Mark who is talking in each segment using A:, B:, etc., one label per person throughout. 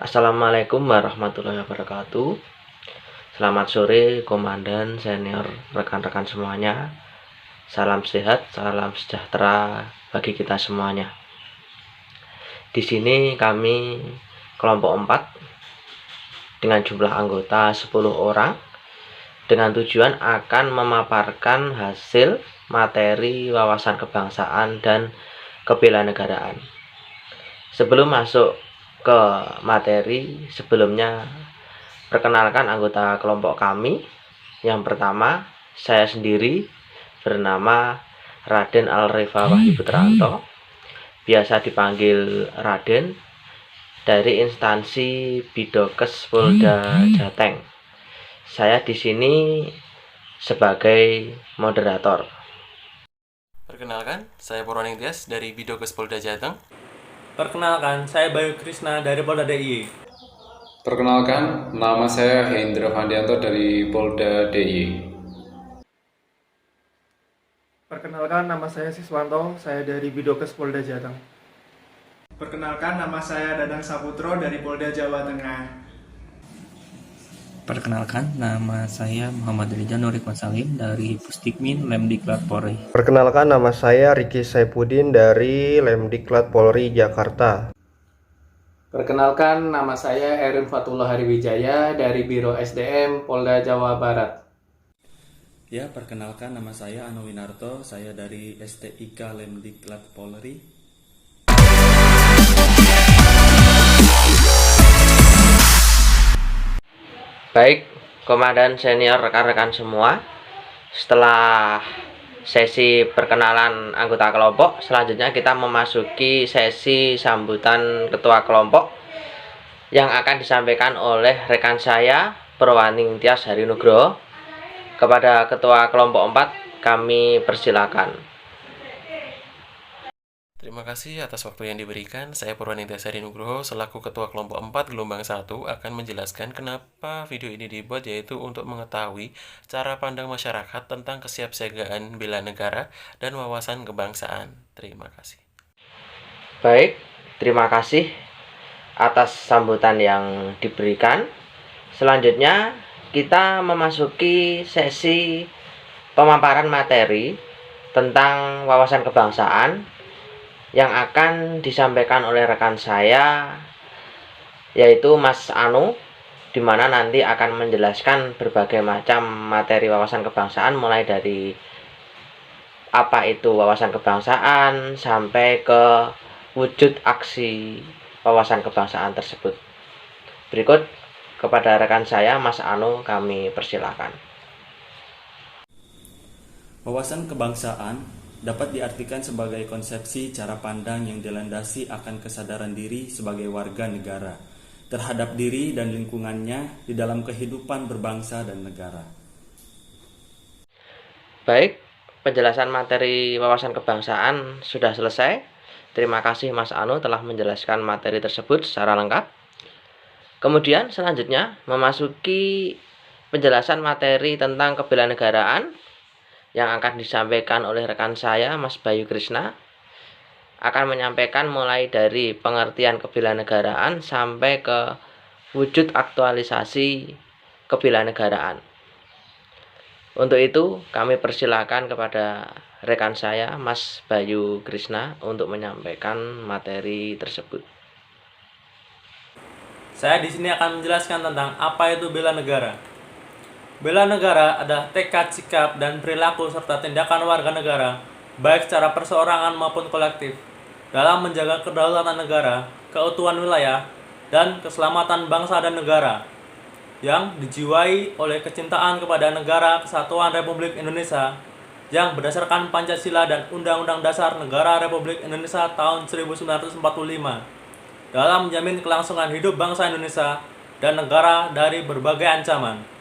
A: Assalamualaikum warahmatullahi wabarakatuh. Selamat sore komandan, senior, rekan-rekan semuanya. Salam sehat, salam sejahtera bagi kita semuanya. Di sini kami kelompok 4 dengan jumlah anggota 10 orang dengan tujuan akan memaparkan hasil materi wawasan kebangsaan dan kebelanegaraan. Sebelum masuk ke materi, sebelumnya perkenalkan anggota kelompok kami. Yang pertama, saya sendiri bernama Raden Alrefa Wahyu Putranto, biasa dipanggil Raden, dari instansi Bidokes Polda Jateng. Saya di sini sebagai moderator.
B: Perkenalkan, saya Purwaning Tias dari Bidokes Polda Jateng.
C: Perkenalkan, saya Bayu Krisna dari Polda DIY.
D: Perkenalkan, nama saya Hendra Fandianto dari Polda DIY.
E: Perkenalkan, nama saya Siswanto, saya dari Bidokes Polda Jateng.
F: Perkenalkan, nama saya Dadang Saputro dari Polda Jawa Tengah.
G: Perkenalkan, nama saya Muhammad Rizal Nurikwan Salim dari Pusdikmin Lemdiklat Polri.
H: Perkenalkan, nama saya Riki Saipudin dari Lemdiklat Polri Jakarta.
I: Perkenalkan, nama saya Erin Fatullah Hariwijaya dari Biro SDM Polda Jawa Barat.
G: Ya, perkenalkan, nama saya Ano Winarto, saya dari STIK Lemdiklat Polri.
A: Baik, komandan, senior, rekan-rekan semua, setelah sesi perkenalan anggota kelompok, selanjutnya kita memasuki sesi sambutan ketua kelompok yang akan disampaikan oleh rekan saya Purwaning Tias Harinugroho. Kepada ketua kelompok 4 kami persilakan.
B: Terima kasih atas waktu yang diberikan. Saya Purwaning Tias Harinugroho selaku Ketua Kelompok 4 Gelombang 1 akan menjelaskan kenapa video ini dibuat, yaitu untuk mengetahui cara pandang masyarakat tentang kesiapsiagaan bela negara dan wawasan kebangsaan. Terima kasih.
A: Baik, terima kasih atas sambutan yang diberikan. Selanjutnya kita memasuki sesi pemaparan materi tentang wawasan kebangsaan yang akan disampaikan oleh rekan saya, yaitu Mas Anu, di mana nanti akan menjelaskan berbagai macam materi wawasan kebangsaan, mulai dari apa itu wawasan kebangsaan sampai ke wujud aksi wawasan kebangsaan tersebut. Berikut kepada rekan saya, Mas Anu, kami persilakan.
G: Wawasan kebangsaan dapat diartikan sebagai konsepsi cara pandang yang dilandasi akan kesadaran diri sebagai warga negara terhadap diri dan lingkungannya di dalam kehidupan berbangsa dan negara.
A: Baik, penjelasan materi wawasan kebangsaan sudah selesai. Terima kasih Mas Anu telah menjelaskan materi tersebut secara lengkap. Kemudian selanjutnya memasuki penjelasan materi tentang kebelanegaraan yang akan disampaikan oleh rekan saya, Mas Bayu Krisna, akan menyampaikan mulai dari pengertian kebelanegaraan sampai ke wujud aktualisasi kebelanegaraan. Untuk itu, kami persilakan kepada rekan saya, Mas Bayu Krisna, untuk menyampaikan materi tersebut.
C: Saya di sini akan menjelaskan tentang apa itu bela negara. Bela negara adalah tekad, sikap, dan perilaku serta tindakan warga negara, baik secara perseorangan maupun kolektif, dalam menjaga kedaulatan negara, keutuhan wilayah, dan keselamatan bangsa dan negara, yang dijiwai oleh kecintaan kepada negara kesatuan Republik Indonesia yang berdasarkan Pancasila dan Undang-Undang Dasar Negara Republik Indonesia tahun 1945, dalam menjamin kelangsungan hidup bangsa Indonesia dan negara dari berbagai ancaman.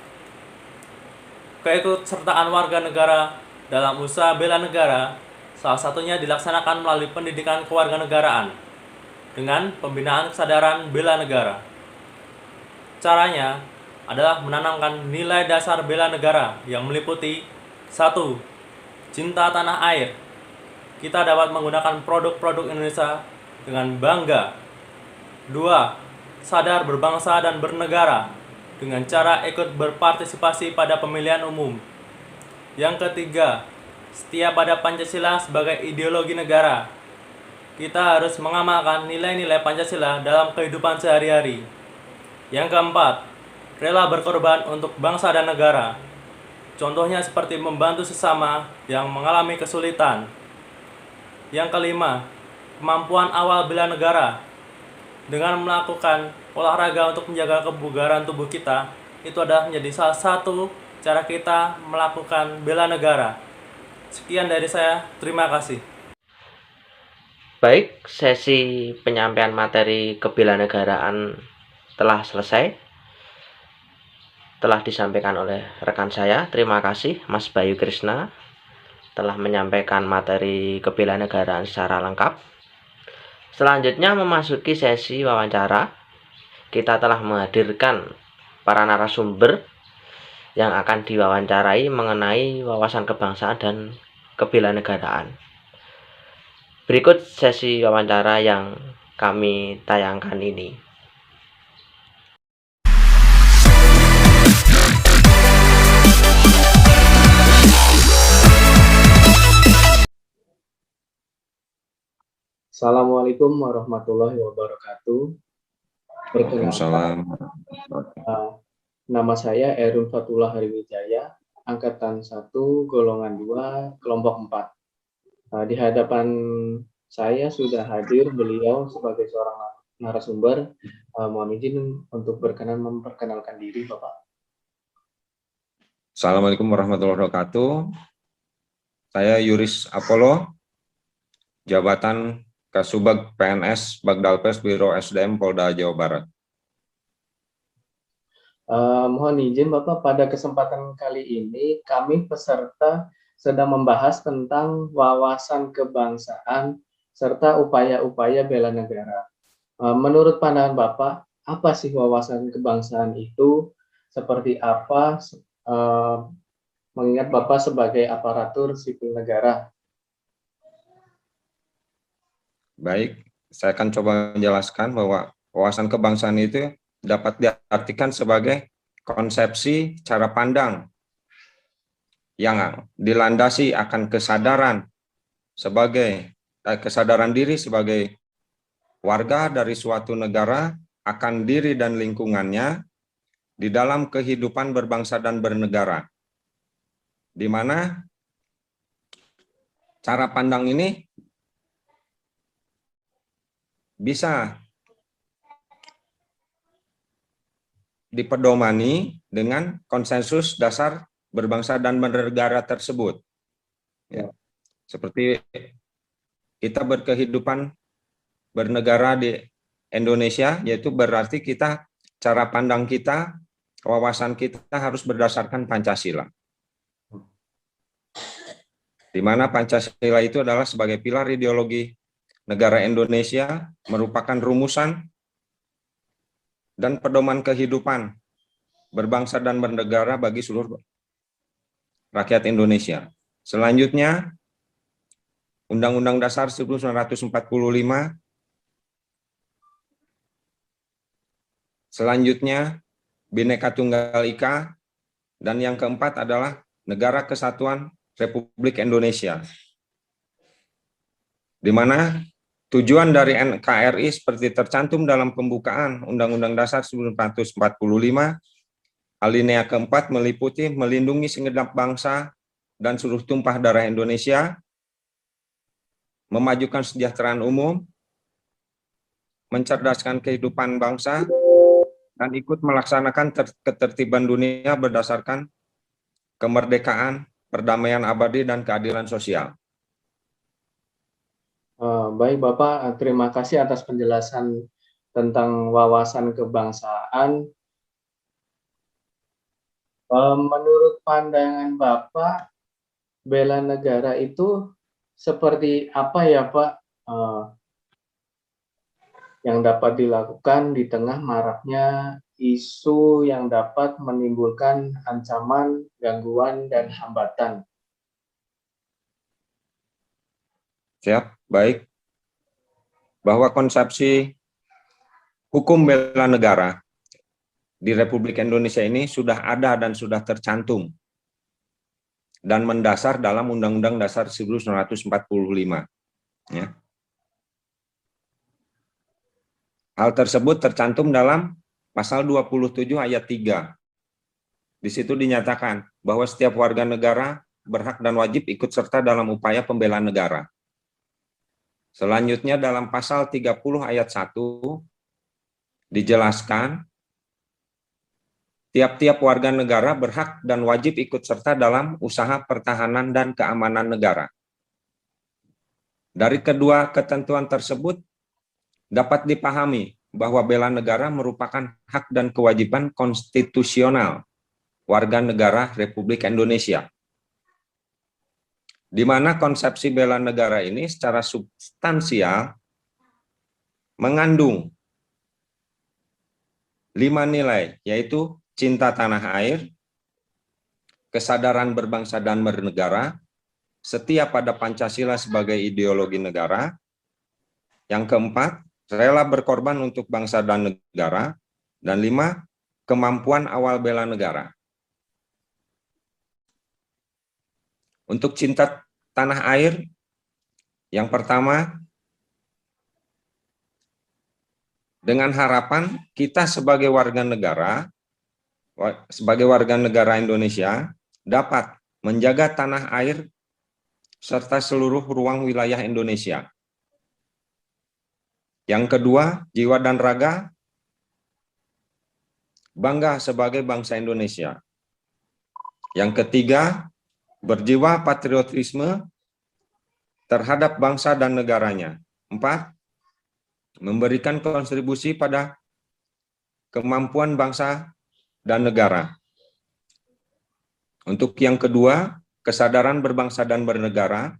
C: Keikutsertaan warga negara dalam usaha bela negara salah satunya dilaksanakan melalui pendidikan kewarganegaraan dengan pembinaan kesadaran bela negara. Caranya adalah menanamkan nilai dasar bela negara yang meliputi 1. Cinta tanah air. Kita dapat menggunakan produk-produk Indonesia dengan bangga. 2. sadar berbangsa dan bernegara dengan cara ikut berpartisipasi pada pemilihan umum. Yang ketiga, setia pada Pancasila sebagai ideologi negara. Kita harus mengamalkan nilai-nilai Pancasila dalam kehidupan sehari-hari. Yang keempat, rela berkorban untuk bangsa dan negara. Contohnya seperti membantu sesama yang mengalami kesulitan. Yang kelima, kemampuan awal bela negara. Dengan melakukan olahraga untuk menjaga kebugaran tubuh kita, itu adalah menjadi salah satu cara kita melakukan bela negara. Sekian dari saya, terima kasih.
A: Baik, sesi penyampaian materi kebelanegaraan telah selesai. Telah disampaikan oleh rekan saya. Terima kasih Mas Bayu Krishna telah menyampaikan materi kebelanegaraan secara lengkap. Selanjutnya memasuki sesi wawancara. Kita telah menghadirkan para narasumber yang akan diwawancarai mengenai wawasan kebangsaan dan kebelanegaraan. Berikut sesi wawancara yang kami tayangkan ini.
I: Assalamualaikum warahmatullahi wabarakatuh.
D: Waalaikumsalam.
I: Nama saya Erun Fatullah Hariwijaya, Angkatan 1, Golongan 2, Kelompok 4. Di hadapan saya sudah hadir beliau sebagai seorang narasumber. Mohon izin untuk memperkenalkan diri, Bapak.
D: Assalamualaikum warahmatullahi wabarakatuh. Saya Yuris Apollo, jabatan Kasubag PNS Bagdalpes Biro SDM Polda Jawa Barat.
I: Mohon izin Bapak, pada kesempatan kali ini kami peserta sedang membahas tentang wawasan kebangsaan serta upaya-upaya bela negara. Menurut pandangan Bapak, apa sih wawasan kebangsaan itu? Seperti apa? Mengingat Bapak sebagai aparatur sipil negara.
D: Baik, saya akan coba menjelaskan bahwa wawasan kebangsaan itu dapat diartikan sebagai konsepsi cara pandang yang dilandasi akan kesadaran diri sebagai warga dari suatu negara akan diri dan lingkungannya di dalam kehidupan berbangsa dan bernegara, di mana cara pandang ini bisa dipedomani dengan konsensus dasar berbangsa dan bernegara tersebut. Ya, seperti kita berkehidupan bernegara di Indonesia, yaitu berarti kita, cara pandang kita, wawasan kita harus berdasarkan Pancasila. Di mana Pancasila itu adalah sebagai pilar ideologi negara Indonesia, merupakan rumusan dan pedoman kehidupan berbangsa dan bernegara bagi seluruh rakyat Indonesia. Selanjutnya, Undang-Undang Dasar 1945. Selanjutnya, Bhinneka Tunggal Ika. Dan yang keempat adalah Negara Kesatuan Republik Indonesia. Di mana tujuan dari NKRI seperti tercantum dalam pembukaan Undang-Undang Dasar 1945, alinea keempat meliputi melindungi segenap bangsa dan seluruh tumpah darah Indonesia, memajukan kesejahteraan umum, mencerdaskan kehidupan bangsa, dan ikut melaksanakan ketertiban dunia berdasarkan kemerdekaan, perdamaian abadi, dan keadilan sosial.
I: Baik Bapak, terima kasih atas penjelasan tentang wawasan kebangsaan. Menurut pandangan Bapak, bela negara itu seperti apa ya Pak, yang dapat dilakukan di tengah maraknya isu yang dapat menimbulkan ancaman, gangguan, dan hambatan?
D: Siap, baik. Bahwa konsepsi hukum bela negara di Republik Indonesia ini sudah ada dan sudah tercantum dan mendasar dalam Undang-Undang Dasar 1945. Ya. Hal tersebut tercantum dalam pasal 27 ayat 3. Di situ dinyatakan bahwa setiap warga negara berhak dan wajib ikut serta dalam upaya pembelaan negara. Selanjutnya dalam pasal 30 ayat 1 dijelaskan tiap-tiap warga negara berhak dan wajib ikut serta dalam usaha pertahanan dan keamanan negara. Dari kedua ketentuan tersebut dapat dipahami bahwa bela negara merupakan hak dan kewajiban konstitusional warga negara Republik Indonesia, di mana konsepsi bela negara ini secara substansial mengandung 5 nilai, yaitu cinta tanah air, kesadaran berbangsa dan bernegara, setia pada Pancasila sebagai ideologi negara. Yang keempat, rela berkorban untuk bangsa dan negara. Dan 5, kemampuan awal bela negara. Untuk cinta tanah air, yang pertama, dengan harapan kita sebagai warga negara Indonesia dapat menjaga tanah air serta seluruh ruang wilayah Indonesia. Yang kedua, jiwa dan raga bangga sebagai bangsa Indonesia. Yang ketiga, berjiwa patriotisme terhadap bangsa dan negaranya. 4, memberikan kontribusi pada kemampuan bangsa dan negara. Untuk yang kedua, kesadaran berbangsa dan bernegara,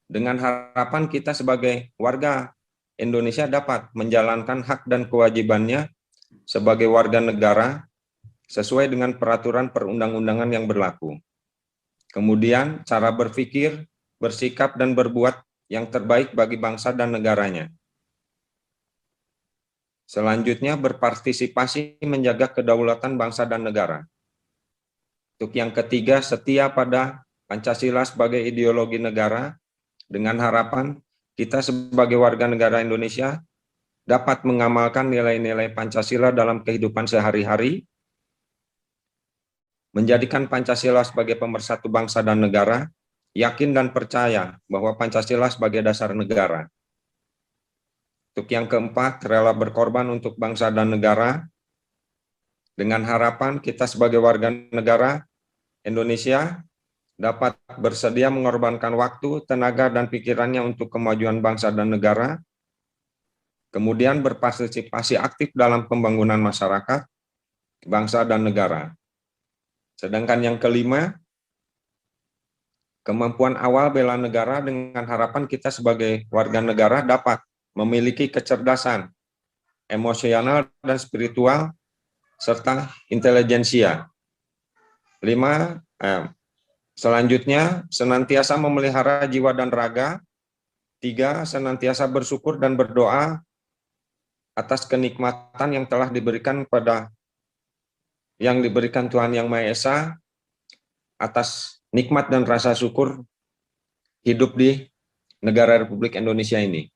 D: dengan harapan kita sebagai warga Indonesia dapat menjalankan hak dan kewajibannya sebagai warga negara sesuai dengan peraturan perundang-undangan yang berlaku. Kemudian, cara berpikir, bersikap, dan berbuat yang terbaik bagi bangsa dan negaranya. Selanjutnya, berpartisipasi menjaga kedaulatan bangsa dan negara. Untuk yang ketiga, setia pada Pancasila sebagai ideologi negara, dengan harapan kita sebagai warga negara Indonesia dapat mengamalkan nilai-nilai Pancasila dalam kehidupan sehari-hari, menjadikan Pancasila sebagai pemersatu bangsa dan negara, yakin dan percaya bahwa Pancasila sebagai dasar negara. Untuk yang keempat, rela berkorban untuk bangsa dan negara, dengan harapan kita sebagai warga negara Indonesia dapat bersedia mengorbankan waktu, tenaga, dan pikirannya untuk kemajuan bangsa dan negara, kemudian berpartisipasi aktif dalam pembangunan masyarakat, bangsa, dan negara. Sedangkan yang kelima, kemampuan awal bela negara, dengan harapan kita sebagai warga negara dapat memiliki kecerdasan, emosional, dan spiritual, serta intelijensia. 5, selanjutnya, senantiasa memelihara jiwa dan raga. 3, senantiasa bersyukur dan berdoa atas kenikmatan yang telah diberikan Tuhan Yang Maha Esa, atas nikmat dan rasa syukur hidup di negara Republik Indonesia ini.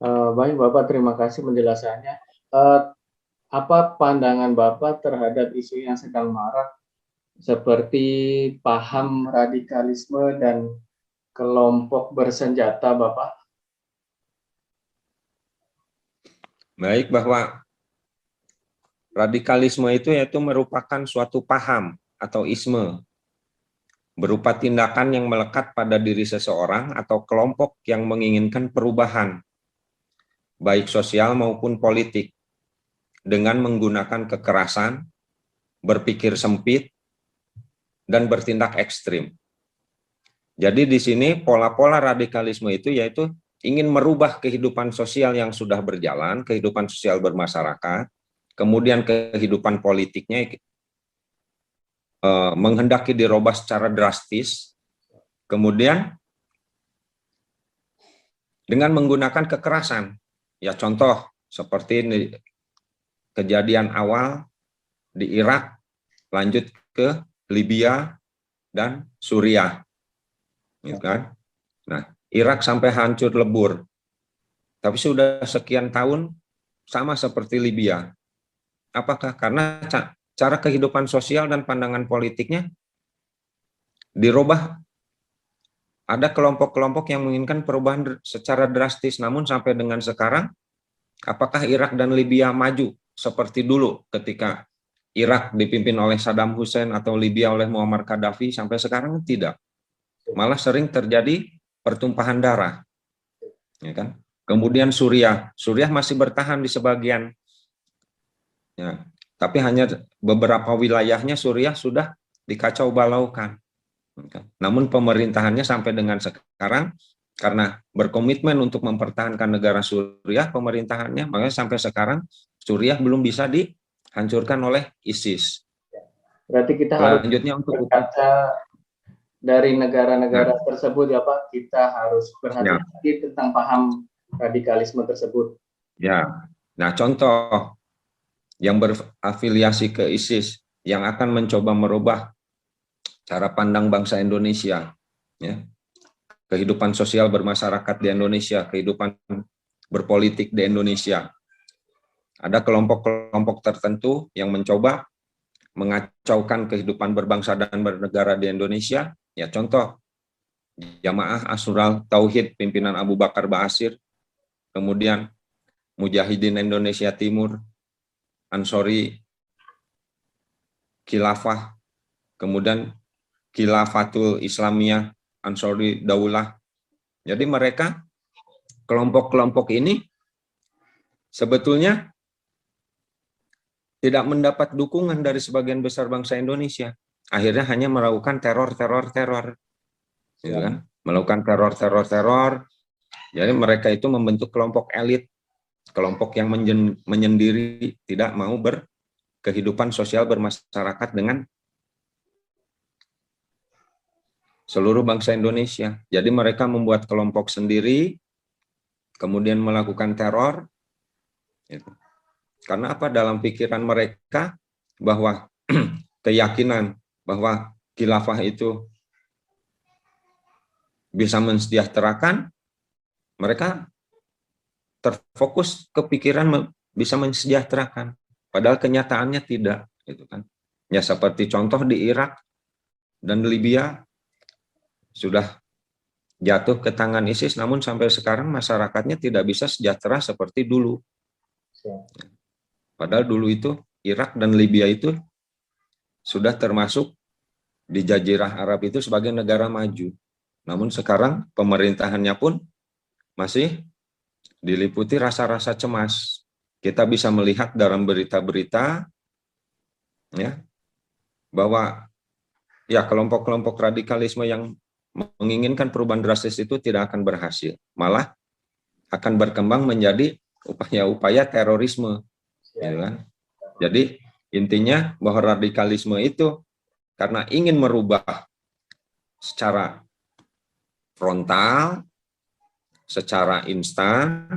I: Baik Bapak, terima kasih penjelasannya. Apa pandangan Bapak terhadap isu yang sedang marak seperti paham radikalisme dan kelompok bersenjata, Bapak?
D: Baik, bahwa radikalisme itu yaitu merupakan suatu paham atau isme berupa tindakan yang melekat pada diri seseorang atau kelompok yang menginginkan perubahan baik sosial maupun politik dengan menggunakan kekerasan, berpikir sempit, dan bertindak ekstrim. Jadi di sini pola-pola radikalisme itu yaitu ingin merubah kehidupan sosial yang sudah berjalan, kehidupan sosial bermasyarakat, kemudian kehidupan politiknya menghendaki dirubah secara drastis, kemudian dengan menggunakan kekerasan. Ya contoh seperti kejadian awal di Irak, lanjut ke Libya dan Suriah, gitu kan? Nah, Irak sampai hancur lebur, tapi sudah sekian tahun sama seperti Libya. Apakah karena cara kehidupan sosial dan pandangan politiknya dirubah? Ada kelompok-kelompok yang menginginkan perubahan secara drastis, namun sampai dengan sekarang, apakah Irak dan Libya maju seperti dulu ketika Irak dipimpin oleh Saddam Hussein atau Libya oleh Muammar Gaddafi? Sampai sekarang tidak. Malah sering terjadi pertumpahan darah. Ya kan? Kemudian Suriah masih bertahan di sebagian. Ya, tapi hanya beberapa wilayahnya Suriah sudah dikacau balaukan. Namun pemerintahannya sampai dengan sekarang, karena berkomitmen untuk mempertahankan negara Suriah, pemerintahannya, makanya sampai sekarang Suriah belum bisa dihancurkan oleh ISIS.
I: Berarti kita harus
D: selanjutnya untuk
I: berkaca dari negara-negara tersebut ya Pak, kita harus berhati-hati tentang paham radikalisme tersebut.
D: Ya, nah contoh yang berafiliasi ke ISIS yang akan mencoba merubah cara pandang bangsa Indonesia, ya, kehidupan sosial bermasyarakat di Indonesia, kehidupan berpolitik di Indonesia. Ada kelompok-kelompok tertentu yang mencoba mengacaukan kehidupan berbangsa dan bernegara di Indonesia. Ya, contoh Jamaah Ansarul Tauhid pimpinan Abu Bakar Ba'asyir, kemudian Mujahidin Indonesia Timur, Ansori Khilafah, kemudian Khilafatul Islamiyah, Ansori Daulah. Jadi mereka, kelompok-kelompok ini sebetulnya tidak mendapat dukungan dari sebagian besar bangsa Indonesia. Akhirnya hanya melakukan teror, gitu kan? Melakukan teror. Jadi mereka itu membentuk kelompok elit, kelompok yang menyendiri, tidak mau berkehidupan sosial bermasyarakat dengan seluruh bangsa Indonesia. Jadi mereka membuat kelompok sendiri, kemudian melakukan teror. Gitu. Karena apa? Dalam pikiran mereka bahwa keyakinan bahwa khilafah itu bisa mensejahterakan, mereka terfokus ke pikiran bisa mensejahterakan, padahal kenyataannya tidak, gitu kan? Ya seperti contoh di Irak dan Libya sudah jatuh ke tangan ISIS, namun sampai sekarang masyarakatnya tidak bisa sejahtera seperti dulu. Padahal dulu itu Irak dan Libya itu sudah termasuk di Jazirah Arab itu sebagai negara maju. Namun sekarang pemerintahannya pun masih diliputi rasa-rasa cemas. Kita bisa melihat dalam berita-berita ya bahwa ya kelompok-kelompok radikalisme yang menginginkan perubahan drastis itu tidak akan berhasil. Malah akan berkembang menjadi upaya-upaya terorisme. Ya kan? Jadi intinya bahwa radikalisme itu karena ingin merubah secara frontal, secara instan,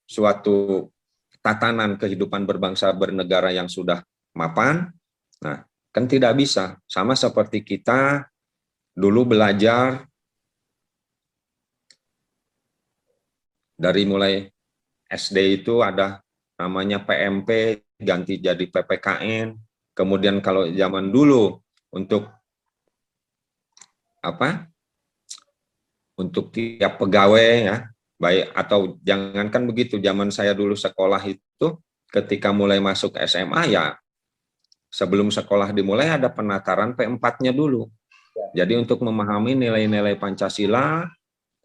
D: suatu tatanan kehidupan berbangsa bernegara yang sudah mapan. Nah, kan tidak bisa. Sama seperti kita dulu belajar dari mulai SD itu ada namanya PMP, ganti jadi PPKN. Kemudian kalau zaman dulu untuk apa? Untuk tiap pegawai ya, baik atau jangankan begitu, zaman saya dulu sekolah itu ketika mulai masuk SMA ya sebelum sekolah dimulai ada penataran P4-nya dulu. Jadi untuk memahami nilai-nilai Pancasila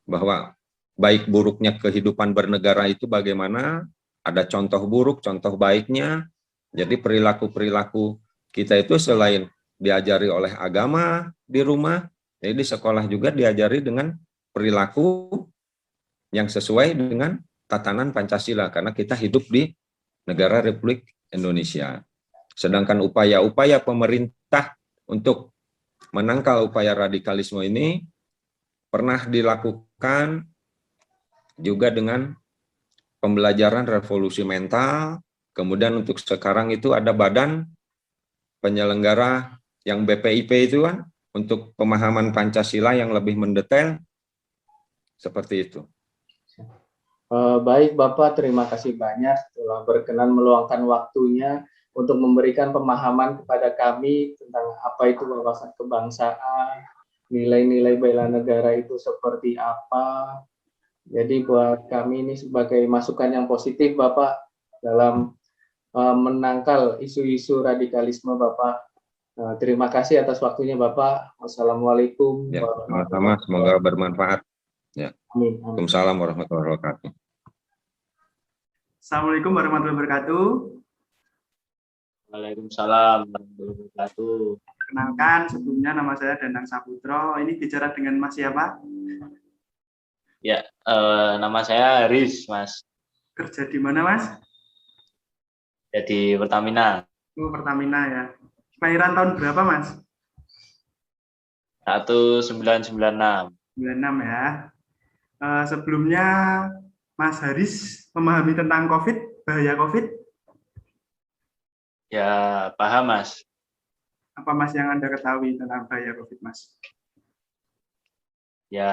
D: bahwa baik buruknya kehidupan bernegara itu bagaimana, ada contoh buruk, contoh baiknya. Jadi perilaku-perilaku kita itu selain diajari oleh agama di rumah, jadi di sekolah juga diajari dengan perilaku yang sesuai dengan tatanan Pancasila, karena kita hidup di negara Republik Indonesia. Sedangkan upaya-upaya pemerintah untuk menangkal upaya radikalisme ini pernah dilakukan juga dengan pembelajaran revolusi mental, kemudian untuk sekarang itu ada badan penyelenggara yang BPIP itu kan, untuk pemahaman Pancasila yang lebih mendetail, seperti itu.
I: Baik Bapak, terima kasih banyak telah berkenan meluangkan waktunya untuk memberikan pemahaman kepada kami tentang apa itu wawasan kebangsaan, nilai-nilai bela negara itu seperti apa. Jadi buat kami ini sebagai masukan yang positif Bapak dalam menangkal isu-isu radikalisme Bapak. Terima kasih atas waktunya Bapak. Wassalamualaikum
D: Ya,
I: warahmatullahi
D: sama-sama, semoga bermanfaat. Ya.
I: Amin.
D: Waalaikumsalam warahmatullahi wabarakatuh.
F: Assalamualaikum warahmatullahi wabarakatuh.
J: Waalaikumsalam warahmatullahi wabarakatuh.
F: Perkenalkan, sebelumnya nama saya Danang Saputro. Ini bicara dengan Mas siapa?
J: Ya, nama saya Haris, Mas.
F: Kerja di mana, Mas?
J: Jadi Pertamina.
F: Oh, Pertamina ya. Kelahiran tahun berapa, Mas?
J: 1996.
F: 96 ya. Sebelumnya Mas Haris memahami tentang COVID, bahaya COVID?
J: Ya, paham, Mas.
F: Apa Mas yang Anda ketahui tentang bahaya COVID, Mas?
J: Ya,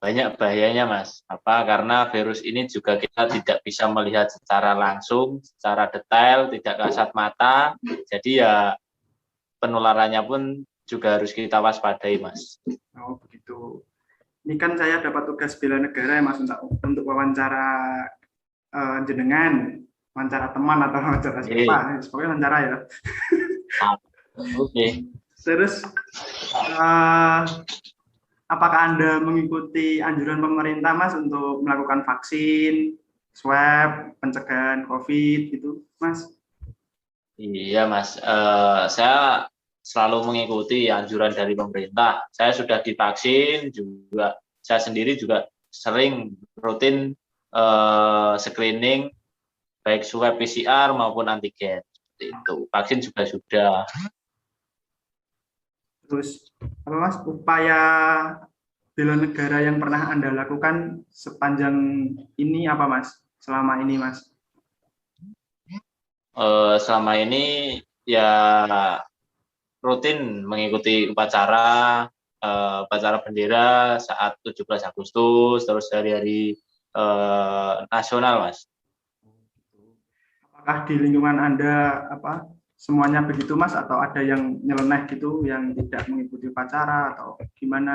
J: banyak bahayanya, Mas. Karena virus ini juga kita tidak bisa melihat secara langsung, secara detail, tidak kasat mata. Jadi ya penularannya pun juga harus kita waspadai, Mas.
F: Oh, begitu. Ini kan saya dapat tugas bela negara ya, Mas, untuk wawancara jenengan, wawancara teman atau wawancara siapa, pokoknya wawancara ya.
J: Oke.
F: Terus, apakah Anda mengikuti anjuran pemerintah, Mas, untuk melakukan vaksin, swab, pencegahan COVID, gitu, Mas?
J: Iya, Mas. Saya selalu mengikuti anjuran dari pemerintah. Saya sudah divaksin juga. Saya sendiri juga sering rutin screening baik swab PCR maupun antigen. Itu vaksin juga sudah.
F: Terus apa Mas, upaya bela negara yang pernah Anda lakukan sepanjang ini apa Mas? Selama ini Mas?
J: Selama ini ya rutin mengikuti upacara bendera saat 17 Agustus, terus hari-hari nasional, Mas.
F: Apakah di lingkungan Anda semuanya begitu Mas, atau ada yang nyeleneh gitu, yang tidak mengikuti upacara atau gimana?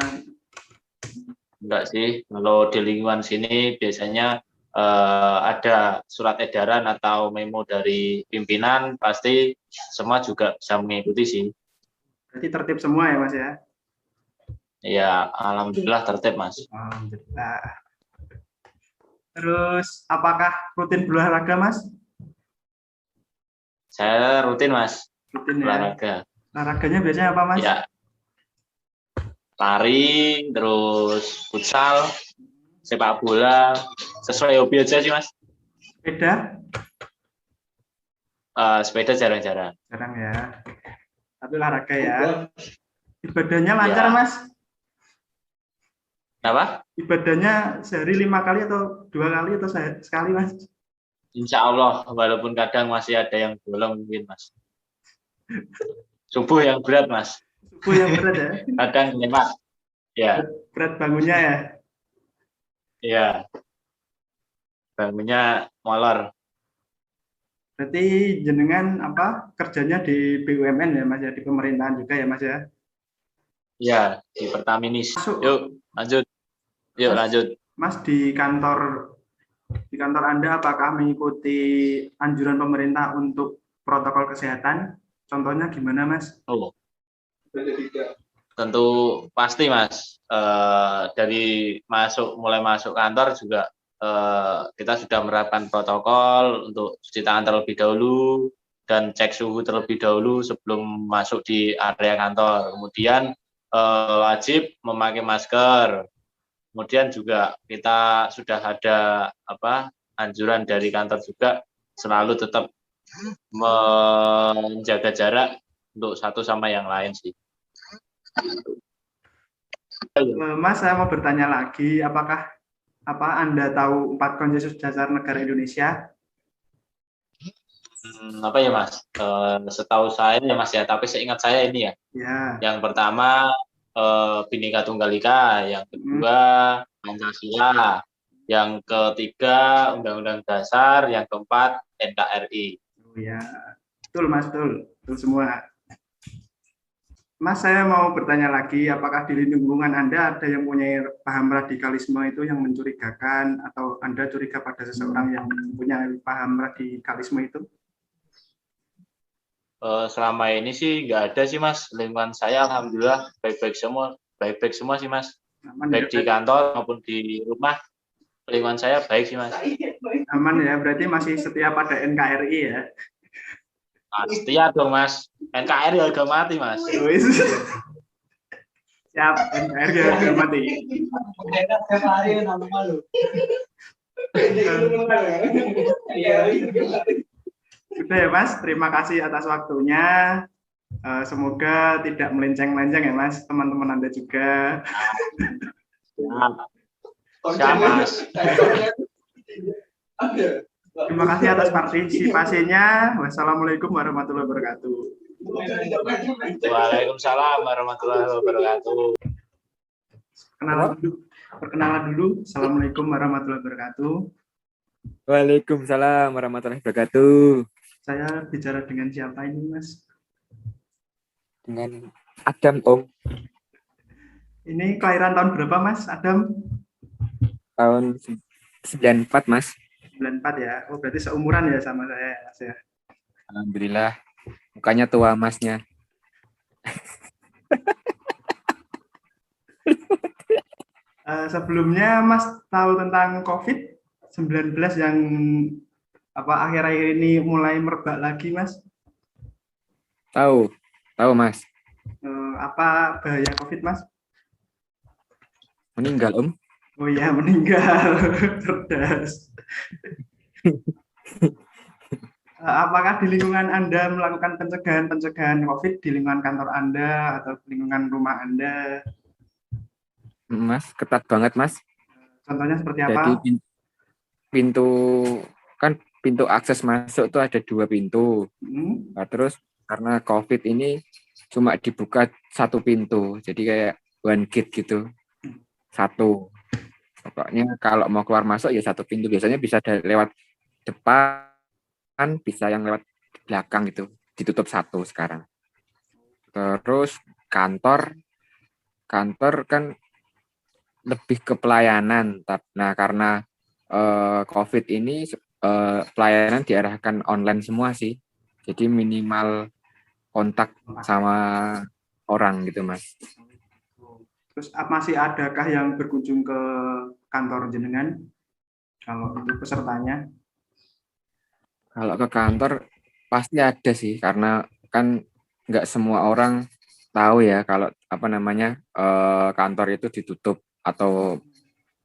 J: Enggak sih, kalau di lingkungan sini biasanya ada surat edaran atau memo dari pimpinan, pasti semua juga bisa mengikuti sih.
F: Berarti tertib semua ya Mas ya?
J: Ya, alhamdulillah tertib Mas.
F: Alhamdulillah. Terus apakah rutin berolahraga Mas?
J: Saya rutin Mas.
F: Rutin ya?
J: Olahraga.
F: Olahraganya biasanya apa Mas?
J: Ya, lari, terus futsal, sepak bola, sesuai hobi aja sih Mas.
F: Sepeda?
J: Sepeda jarang-jarang.
F: Jarang ya. Tapi olahraga ya. Ibadahnya lancar Mas?
J: Apa?
F: Ibadahnya sehari 5 kali atau 2 kali atau sekali Mas?
J: Insya Allah, walaupun kadang masih ada yang bolong mungkin Mas. Subuh yang berat Mas.
F: Subuh yang berat ya?
J: Kadang nyemak. Ya.
F: Berat bangunnya ya?
J: Iya. Bangunnya molor.
F: Berarti jenengan kerjanya di BUMN ya Mas ya, di pemerintahan juga ya Mas ya?
J: Iya, di Pertaminis. Yuk, lanjut. Yuk, lanjut.
F: Mas di kantor Anda apakah mengikuti anjuran pemerintah untuk protokol kesehatan? Contohnya gimana Mas?
J: Oh. Tentu pasti Mas. Dari mulai masuk kantor juga kita sudah menerapkan protokol untuk cuci tangan terlebih dahulu dan cek suhu terlebih dahulu sebelum masuk di area kantor. Kemudian wajib memakai masker. Kemudian juga kita sudah ada anjuran dari kantor juga selalu tetap menjaga jarak untuk satu sama yang lain sih.
F: Mas, saya mau bertanya lagi, apakah apa Anda tahu 4 konsensus dasar negara Indonesia?
J: Apa ya Mas? Setahu saya ya Mas ya, tapi seingat saya ini ya.
F: Ya.
J: Yang pertama Bhinneka Tunggal Ika, yang kedua Pancasila, yang ketiga Undang-Undang Dasar, yang keempat NKRI.
F: Oh ya, betul Mas, betul semua. Mas, saya mau bertanya lagi, apakah di lingkungan Anda ada yang punya paham radikalisme itu yang mencurigakan, atau Anda curiga pada seseorang yang punya paham radikalisme itu?
J: Selama ini sih nggak ada sih Mas, lingkungan saya alhamdulillah baik-baik semua sih Mas.
F: Aman
J: baik
F: ya,
J: di kantor maupun di rumah, lingkungan saya baik sih Mas.
F: Aman ya, berarti masih setia pada NKRI ya?
J: Setia dong Mas, NKRI harga mati Mas.
F: Siap, NKRI harga mati. Sudah ya Mas, terima kasih atas waktunya. Semoga tidak melenceng-melenceng ya Mas, teman-teman Anda juga.
J: Siap Mas.
F: Terima kasih atas partisipasinya. Wassalamualaikum warahmatullahi wabarakatuh.
J: Waalaikumsalam warahmatullahi wabarakatuh.
F: Perkenalan dulu. Assalamualaikum warahmatullahi wabarakatuh.
K: Waalaikumsalam warahmatullahi wabarakatuh.
F: Saya bicara dengan siapa ini, Mas?
K: Dengan Adam, Om.
F: Ini kelahiran tahun berapa, Mas, Adam?
K: Tahun 94, Mas.
F: 94 ya. Oh, berarti seumuran ya sama saya, Mas ya.
K: Alhamdulillah. Mukanya tua Masnya.
F: Sebelumnya Mas tahu tentang COVID-19 yang akhir-akhir ini mulai merebak lagi, Mas?
K: Tahu Mas.
F: Apa bahaya COVID, Mas?
K: Meninggal, Om.
F: Oh iya, meninggal. Cerdas. Apakah di lingkungan Anda melakukan pencegahan COVID di lingkungan kantor Anda atau di lingkungan rumah Anda?
K: Mas, ketat banget, Mas.
F: Contohnya seperti apa?
K: Jadi pintu akses masuk itu ada 2 pintu. Nah, terus karena COVID ini cuma dibuka 1 pintu, jadi kayak one gate gitu, 1. Pokoknya kalau mau keluar masuk ya 1 pintu. Biasanya bisa lewat depan, bisa yang lewat belakang gitu. Ditutup 1 sekarang. Terus kantor kan lebih ke pelayanan. Nah, karena COVID ini pelayanan diarahkan online semua sih. Jadi minimal kontak sama orang gitu, Mas.
F: Terus masih adakah yang berkunjung ke kantor jenengan? Kalau itu pesertanya?
K: Kalau ke kantor pasti ada sih, karena kan nggak semua orang tahu ya kalau kantor itu ditutup atau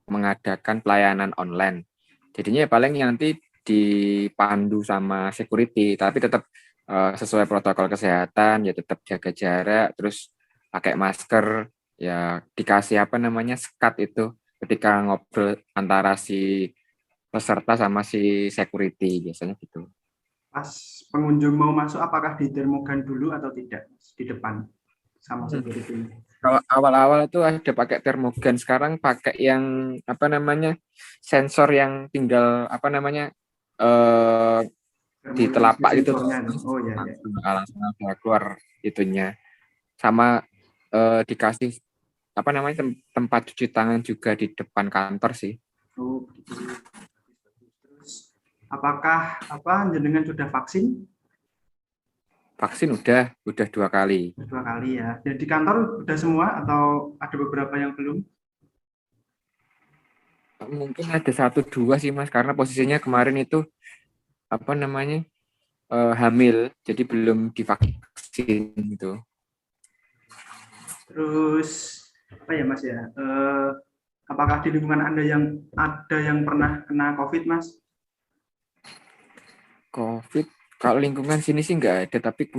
K: mengadakan pelayanan online. Jadinya paling nanti dipandu sama security, tapi tetap sesuai protokol kesehatan, ya tetap jaga jarak, terus pakai masker, ya dikasih sekat itu ketika ngobrol antara si peserta sama si security, biasanya gitu.
F: Pas pengunjung mau masuk, apakah ditermogan dulu atau tidak di depan sama security?
K: Kalau awal-awal itu ada pakai termogan, sekarang pakai yang sensor yang tinggal di telapak gitu.
F: Oh ya.
K: Langsung ada keluar itunya. Sama dikasih tempat cuci tangan juga di depan kantor sih.
F: Oh, terus apakah jenengan sudah vaksin?
K: Vaksin udah 2 kali.
F: 2 kali ya. Dan di kantor udah semua atau ada beberapa yang belum?
K: Mungkin ada 1-2 sih, Mas, karena posisinya kemarin itu hamil, jadi belum divaksin gitu.
F: Terus Mas ya? Apakah di lingkungan Anda ada yang pernah kena COVID, Mas?
K: COVID kalau lingkungan sini sih nggak ada, tapi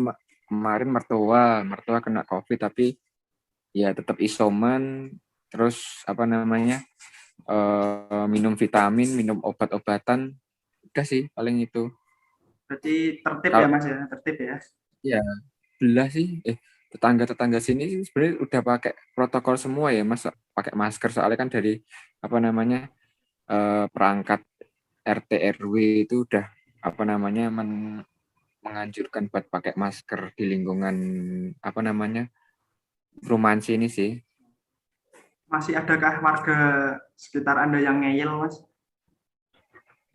K: kemarin mertua kena COVID, tapi ya tetap isoman, terus minum vitamin, minum obat-obatan, udah sih paling itu.
F: Berarti tertib ya
K: Kalau
F: Mas ya, tertib ya.
K: ya belah sih, tetangga-tetangga sini sebenarnya udah pakai protokol semua ya Mas, pakai masker soalnya kan dari apa namanya perangkat RT RW itu udah apa namanya menganjurkan buat pakai masker di lingkungan apa namanya perumahan sini sih.
F: Masih adakah warga sekitar Anda yang ngeyel, Mas?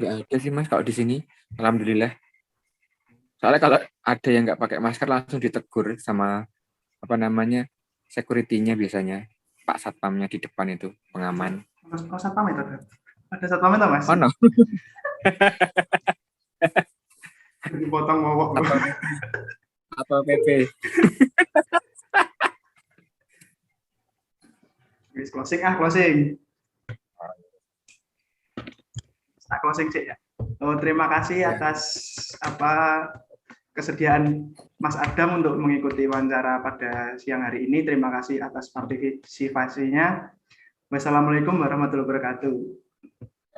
K: Nggak ada sih Mas kalau di sini, alhamdulillah. Soalnya kalau ada yang nggak pakai masker langsung ditegur sama apa namanya security-nya biasanya, Pak Satpamnya di depan itu, pengaman.
F: Oh, satpam itu ada satpam itu Mas?
K: Oh no.
F: Dipotong ngowok.
K: Apa PP?
F: Closing closing. Nah, closing sih ya. Oh, terima kasih atas kesediaan Mas Adam untuk mengikuti wawancara pada siang hari ini. Terima kasih atas partisipasinya. Wassalamualaikum warahmatullahi wabarakatuh.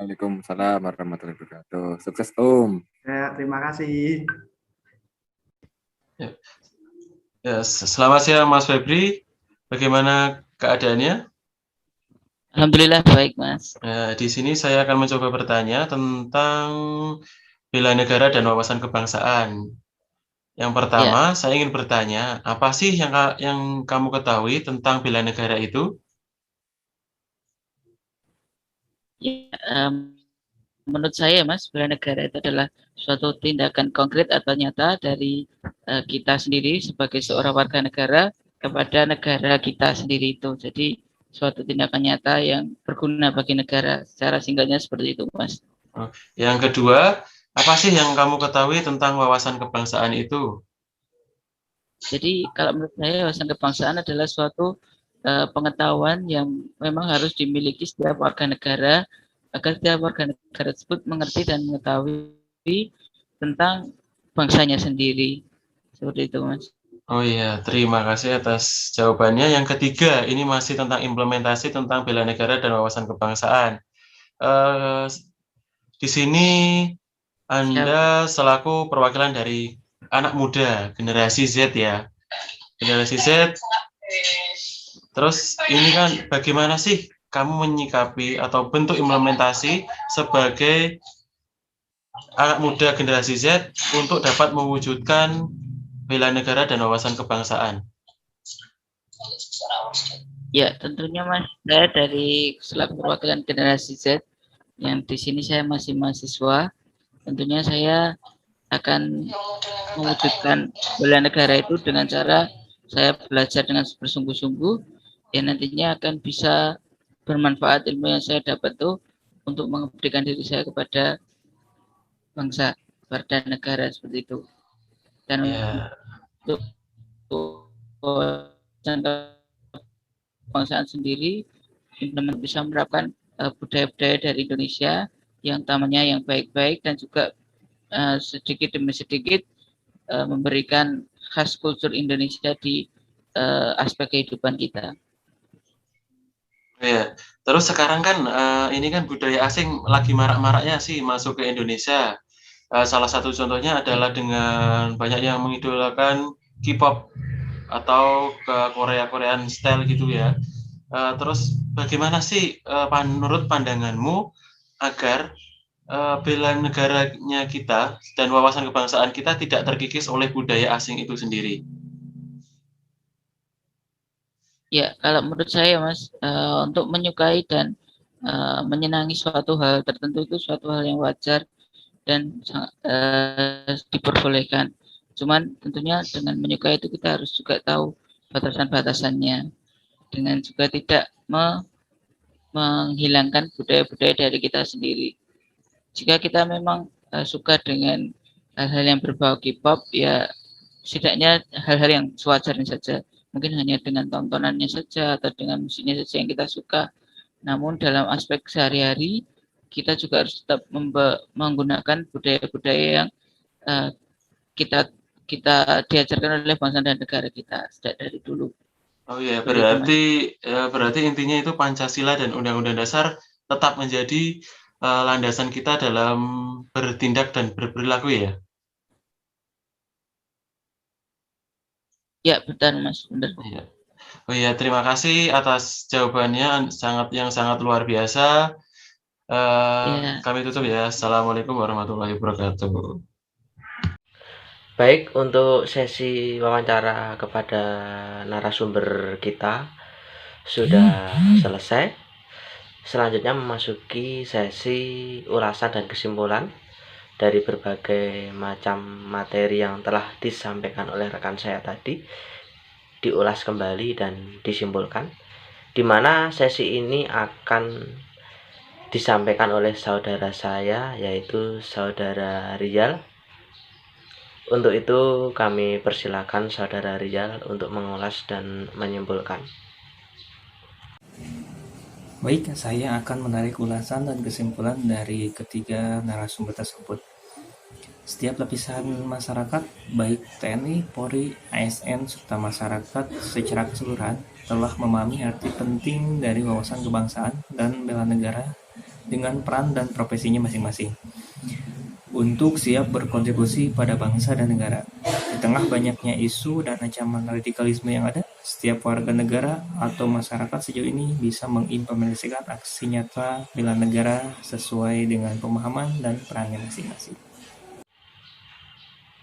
K: Waalaikumsalam warahmatullahi wabarakatuh. Sukses Om.
F: Ya, terima kasih.
B: Ya, selamat siang Mas Febri. Bagaimana keadaannya?
L: Alhamdulillah baik Mas.
B: Di sini saya akan mencoba bertanya tentang bela negara dan wawasan kebangsaan. Yang pertama, saya ingin bertanya, apa sih yang kamu ketahui tentang bela negara itu?
L: Ya, menurut saya Mas, bela negara itu adalah suatu tindakan konkret atau nyata dari kita sendiri sebagai seorang warga negara kepada negara kita sendiri itu. Jadi suatu tindakan nyata yang berguna bagi negara. Secara singkatnya seperti itu, Mas.
B: Yang kedua, apa sih yang kamu ketahui tentang wawasan kebangsaan itu?
L: Jadi kalau menurut saya wawasan kebangsaan adalah suatu pengetahuan yang memang harus dimiliki setiap warga negara agar setiap warga negara tersebut mengerti dan mengetahui tentang bangsanya sendiri. Seperti itu, Mas.
B: Oh iya, terima kasih atas jawabannya. Yang ketiga, ini masih tentang implementasi tentang bela negara dan wawasan kebangsaan. Di sini Anda selaku perwakilan dari anak muda, generasi Z ya. Generasi Z. Terus ini kan bagaimana sih kamu menyikapi atau bentuk implementasi sebagai anak muda generasi Z untuk dapat mewujudkan bela negara dan wawasan kebangsaan?
L: Ya, tentunya Mas, saya dari selaku perwakilan generasi Z, yang di sini saya masih mahasiswa, tentunya saya akan mewujudkan bela negara itu dengan cara saya belajar dengan bersungguh-sungguh, yang nantinya akan bisa bermanfaat ilmu yang saya dapat itu untuk mengabdikan diri saya kepada bangsa, kepada negara seperti itu. Dan untuk kebangsaan sendiri bisa menerapkan budaya-budaya dari Indonesia yang utamanya yang baik-baik dan juga sedikit demi sedikit memberikan khas kultur Indonesia di aspek kehidupan kita.
B: Ya, terus sekarang kan ini kan budaya asing lagi marak-maraknya sih masuk ke Indonesia. Salah satu contohnya adalah dengan banyak yang mengidolakan K-pop atau ke Korea-Korean style gitu ya. Terus bagaimana sih menurut pandanganmu agar bela negaranya kita dan wawasan kebangsaan kita tidak terkikis oleh budaya asing itu sendiri?
L: Ya, kalau menurut saya Mas, untuk menyukai dan menyenangi suatu hal tertentu itu suatu hal yang wajar dan diperbolehkan. Cuman tentunya dengan menyukai itu kita harus juga tahu batasan-batasannya, dengan juga tidak menghilangkan budaya-budaya dari kita sendiri. Jika kita memang suka dengan hal-hal yang berbau K-pop, ya setidaknya hal-hal yang sewajarnya saja. Mungkin hanya dengan tontonannya saja atau dengan musiknya saja yang kita suka. Namun dalam aspek sehari-hari kita juga harus tetap menggunakan budaya-budaya yang kita diajarkan oleh bangsa dan negara kita sejak dari dulu.
B: Oh iya, berarti intinya itu Pancasila dan Undang-Undang Dasar tetap menjadi landasan kita dalam bertindak dan berperilaku ya.
L: Ya, benar Mas, benar.
B: Iya. Oh iya, terima kasih atas jawabannya yang sangat luar biasa.
L: Iya.
B: Kami tutup ya. Assalamualaikum warahmatullahi wabarakatuh.
A: Baik, untuk sesi wawancara kepada narasumber kita sudah selesai. Selanjutnya memasuki sesi ulasan dan kesimpulan dari berbagai macam materi yang telah disampaikan oleh rekan saya tadi, diulas kembali dan disimpulkan, di mana sesi ini akan disampaikan oleh saudara saya, yaitu saudara Rizal. Untuk itu kami persilakan saudara Rizal untuk mengulas dan menyimpulkan.
M: Baik, saya akan menarik ulasan dan kesimpulan dari ketiga narasumber tersebut. Setiap lapisan masyarakat, baik TNI, Polri, ASN, serta masyarakat secara keseluruhan telah memahami arti penting dari wawasan kebangsaan dan bela negara dengan peran dan profesinya masing-masing untuk siap berkontribusi pada bangsa dan negara. Di tengah banyaknya isu dan ancaman radikalisme yang ada, setiap warga negara atau masyarakat sejauh ini bisa mengimplementasikan aksi nyata bela negara sesuai dengan pemahaman dan perannya masing-masing.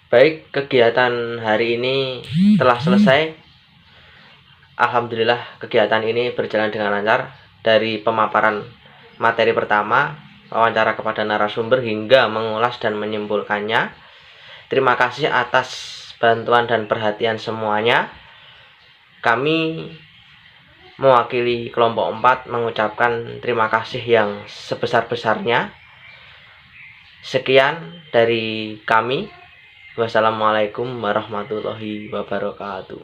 A: Baik, kegiatan hari ini telah selesai. Alhamdulillah kegiatan ini berjalan dengan lancar. Dari pemaparan materi pertama, wawancara kepada narasumber hingga mengulas dan menyimpulkannya. Terima kasih atas bantuan dan perhatian semuanya. Kami mewakili kelompok 4 mengucapkan terima kasih yang sebesar-besarnya. Sekian dari kami. Wassalamualaikum warahmatullahi wabarakatuh.